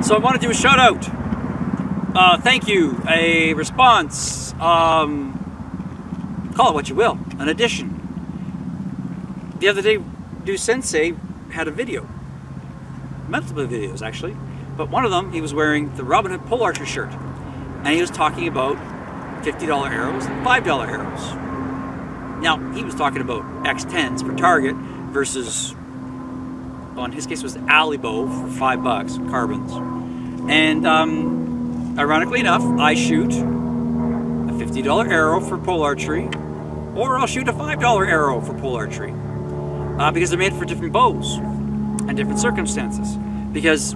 So I want to do a shout out. Thank you, a response, call it what you will, an addition. The other day, NUSensei had a video, multiple videos actually, but one of them he was wearing the Robin Hood pole archer shirt, and he was talking about $50 arrows and $5 arrows. Now he was talking about X10s for target versus, well, in his case it was the alley bow for $5 carbons, and ironically enough, I shoot a $50 arrow for pole archery, or I'll shoot a $5 arrow for pole archery, because they're made for different bows and different circumstances. Because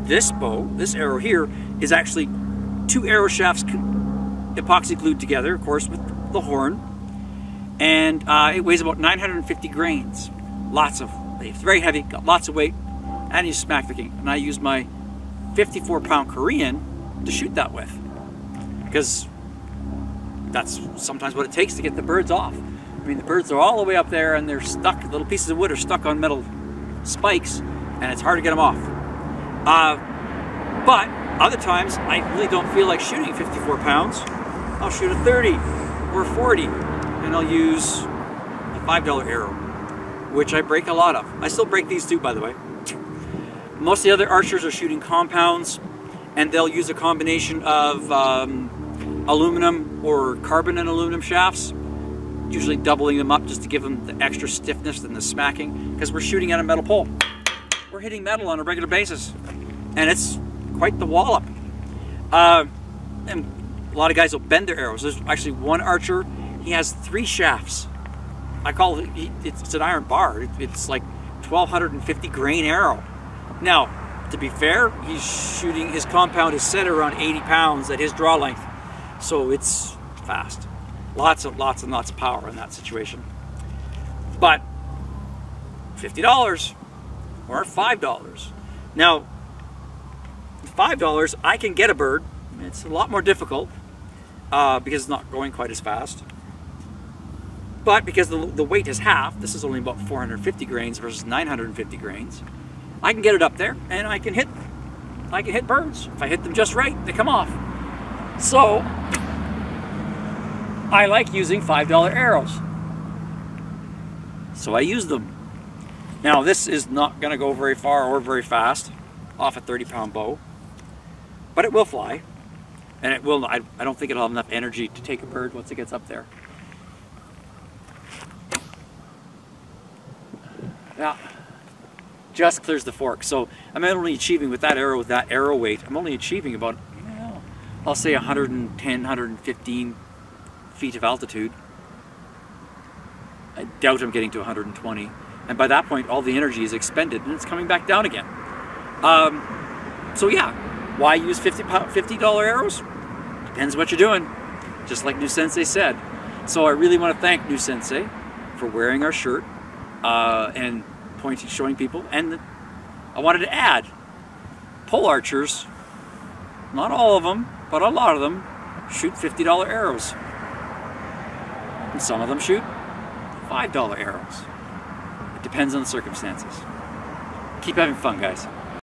this bow, this arrow here, is actually 2 arrow shafts epoxy glued together, of course, with the horn, and it weighs about 950 grains. It's very heavy, got lots of weight, and you smack the king. And I use my 54-pound Korean to shoot that with, because that's sometimes what it takes to get the birds off. I mean, the birds are all the way up there and they're stuck, little pieces of wood are stuck on metal spikes, and it's hard to get them off. But other times I really don't feel like shooting 54 pounds. I'll shoot a 30 or 40, and I'll use a $5 arrow, which I break a lot of. I still break these too, by the way. Most of the other archers are shooting compounds, and they'll use a combination of aluminum or carbon and aluminum shafts, usually doubling them up just to give them the extra stiffness and the smacking, because we're shooting at a metal pole. We're hitting metal on a regular basis, and it's quite the wallop. And a lot of guys will bend their arrows. There's actually one archer, he has 3 shafts. I call it, it's an iron bar. It's like 1,250 grain arrow. Now, to be fair, he's shooting, his compound is set around 80 pounds at his draw length. So it's fast. Lots and lots of power in that situation. But $50 or $5. Now, $5, I can get a bird. It's a lot more difficult because it's not going quite as fast. But because the weight is half, this is only about 450 grains versus 950 grains, I can get it up there, and I can hit birds. If I hit them just right, they come off. So I like using $5 arrows. So I use them. Now this is not going to go very far or very fast off a 30-pound bow, but it will fly, and it will not. I don't think it'll have enough energy to take a bird once it gets up there. Now, just clears the fork. So I'm only achieving with that arrow weight, I'm only achieving about, I'll say 110, 115 feet of altitude. I doubt I'm getting to 120. And by that point, all the energy is expended and it's coming back down again. So yeah, why use $50 arrows? Depends what you're doing, just like NUSensei said. So I really want to thank NUSensei for wearing our shirt and showing people. And I wanted to add, pole archers, not all of them, but a lot of them shoot $50 arrows. And some of them shoot $5 arrows. It depends on the circumstances. Keep having fun, guys.